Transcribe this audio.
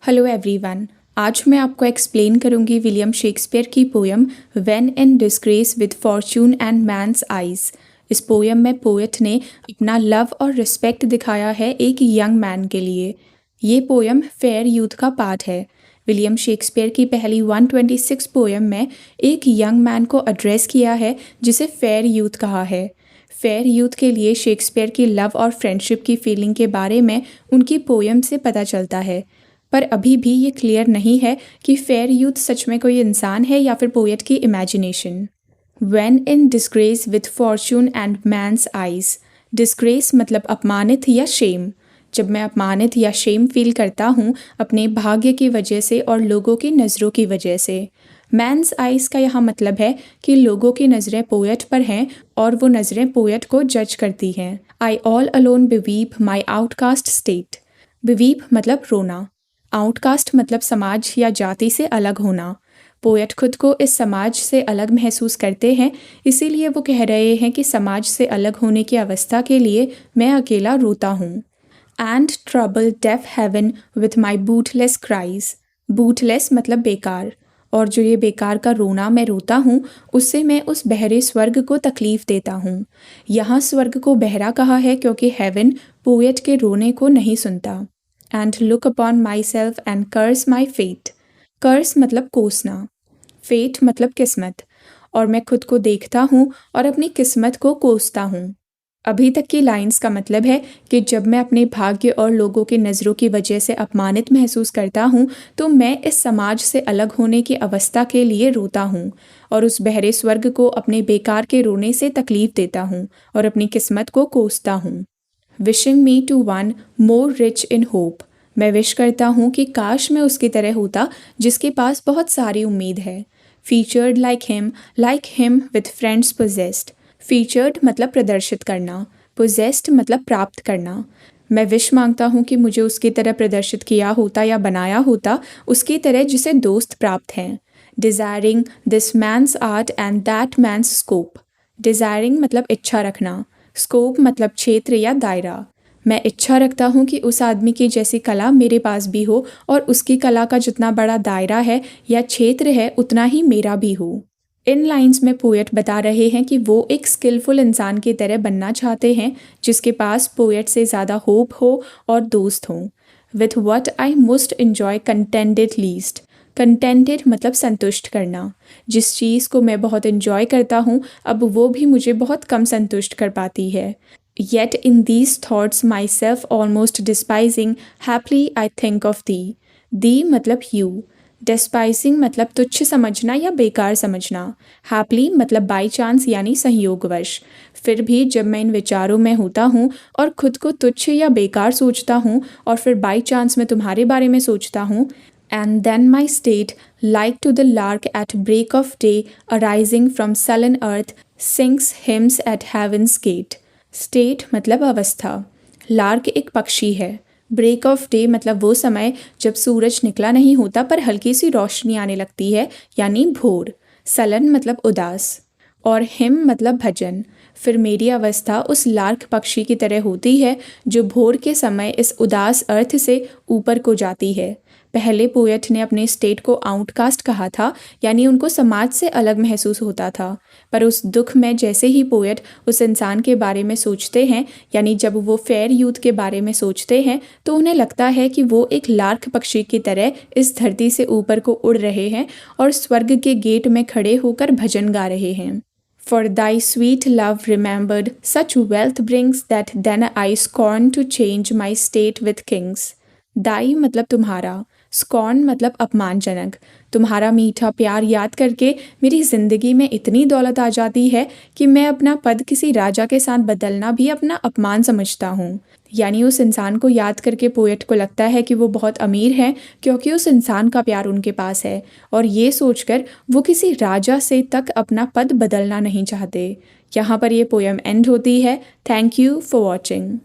Hello everyone. आज मैं आपको एक्सप्लेन करूंगी विलियम शेक्सपियर की poem when in disgrace with fortune and men's eyes. इस पोयम में पोएट ने अपना लव और रिस्पेक्ट दिखाया है एक यंग मैन के लिए। ये पोयम फेयर यूथ का पार्ट है। विलियम शेक्सपियर की पहली 126 पोयम में एक यंग मैन को एड्रेस किया है जिसे फेयर यूथ कहा है। फेयर यूथ के लिए शेक्सपियर की लव और फ्रेंडशिप की फीलिंग के बारे में उनकी पोयम से पता चलता है, पर अभी भी ये क्लियर नहीं है कि फेयर यूथ सच में कोई इंसान है या फिर पोएट की imagination. When in disgrace with fortune and men's eyes. Disgrace मतलब अपमानित या शेम। जब मैं अपमानित या शेम फील करता हूँ अपने भाग्य की वजह से और लोगों की नज़रों की वजह से। मैन्स आइज का यहाँ मतलब है कि लोगों की नज़रें पोएट पर हैं और वो नज़रें पोएट को जज करती हैं। आई ऑल अलोन बिवीप माई आउटकास्ट स्टेट। बिवीप मतलब रोना, आउटकास्ट मतलब समाज या जाति से अलग होना। पोएट खुद को इस समाज से अलग महसूस करते हैं, इसीलिए वो कह रहे हैं कि समाज से अलग होने की अवस्था के लिए मैं अकेला रोता हूँ। And trouble deaf heaven with my bootless cries. Bootless मतलब बेकार, और जो ये बेकार का रोना मैं रोता हूँ उससे मैं उस बहरे स्वर्ग को तकलीफ देता हूँ। यहाँ स्वर्ग को बहरा कहा है क्योंकि हेवन पोएट के रोने को नहीं सुनता। And look upon myself and curse my fate. Curse मतलब कोसना, फेट मतलब किस्मत, और मैं खुद को देखता हूँ और अपनी किस्मत को कोसता हूँ। अभी तक की लाइंस का मतलब है कि जब मैं अपने भाग्य और लोगों की नज़रों की वजह से अपमानित महसूस करता हूँ तो मैं इस समाज से अलग होने की अवस्था के लिए रोता हूँ और उस बहरे स्वर्ग को अपने बेकार के रोने से तकलीफ देता हूँ और अपनी किस्मत को कोसता हूँ। Wishing me to one more rich in hope. मैं विश करता हूँ कि काश मैं उसकी तरह होता जिसके पास बहुत सारी उम्मीद है। Featured like him with friends possessed. Featured मतलब प्रदर्शित करना, पोजेस्ड मतलब प्राप्त करना। मैं विश मांगता हूँ कि मुझे उसकी तरह प्रदर्शित किया होता या बनाया होता, उसकी तरह जिसे दोस्त प्राप्त हैं। Desiring this man's art and that man's scope. Desiring मतलब इच्छा रखना, स्कोप मतलब क्षेत्र या दायरा। मैं इच्छा रखता हूँ कि उस आदमी की जैसी कला मेरे पास भी हो और उसकी कला का जितना बड़ा दायरा है या क्षेत्र है उतना ही मेरा भी हो। इन लाइंस में पोएट बता रहे हैं कि वो एक स्किलफुल इंसान की तरह बनना चाहते हैं जिसके पास पोएट से ज़्यादा होप हो और दोस्त हों। With what I most enjoy contented least. Contented मतलब संतुष्ट करना। जिस चीज़ को मैं बहुत इन्जॉय करता हूँ अब वो भी मुझे बहुत कम संतुष्ट कर पाती है। Yet in these thoughts myself almost despising, happily I think of thee. Thee मतलब you. Despising मतलब तुच्छ समझना या बेकार समझना। Happily मतलब बाई चांस यानी संयोगवश। फिर भी जब मैं इन विचारों में होता हूँ और खुद को तुच्छ या बेकार सोचता हूँ और फिर बाई चांस मैं तुम्हारे बारे में सोचता हूँ, and then my state, like to the lark at break of day, arising from sullen earth, sings hymns at heaven's gate. State मतलब अवस्था। लार्क एक पक्षी है। ब्रेक ऑफ डे मतलब वो समय जब सूरज निकला नहीं होता पर हल्की सी रोशनी आने लगती है यानी भोर। सलन मतलब उदास, और हिम मतलब भजन। फिर मेरी अवस्था उस लार्क पक्षी की तरह होती है जो भोर के समय इस उदास अर्थ से ऊपर को जाती है। पहले पोएट ने अपने स्टेट को आउटकास्ट कहा था, यानी उनको समाज से अलग महसूस होता था, पर उस दुख में जैसे ही पोएट उस इंसान के बारे में सोचते हैं, यानी जब वो फेयर यूथ के बारे में सोचते हैं तो उन्हें लगता है कि वो एक लार्क पक्षी की तरह इस धरती से ऊपर को उड़ रहे हैं और स्वर्ग के गेट में खड़े होकर भजन गा रहे हैं। For thy sweet love remembered, such wealth brings that then I scorn to change my state with kings. दाई मतलब तुम्हारा, स्कॉर्न मतलब अपमानजनक। तुम्हारा मीठा प्यार याद करके मेरी ज़िंदगी में इतनी दौलत आ जाती है कि मैं अपना पद किसी राजा के साथ बदलना भी अपना अपमान समझता हूँ। यानी उस इंसान को याद करके पोएट को लगता है कि वो बहुत अमीर है क्योंकि उस इंसान का प्यार उनके पास है, और ये सोचकर वो किसी राजा से तक अपना पद बदलना नहीं चाहते। यहाँ पर ये पोएम एंड होती है। Thank you for watching.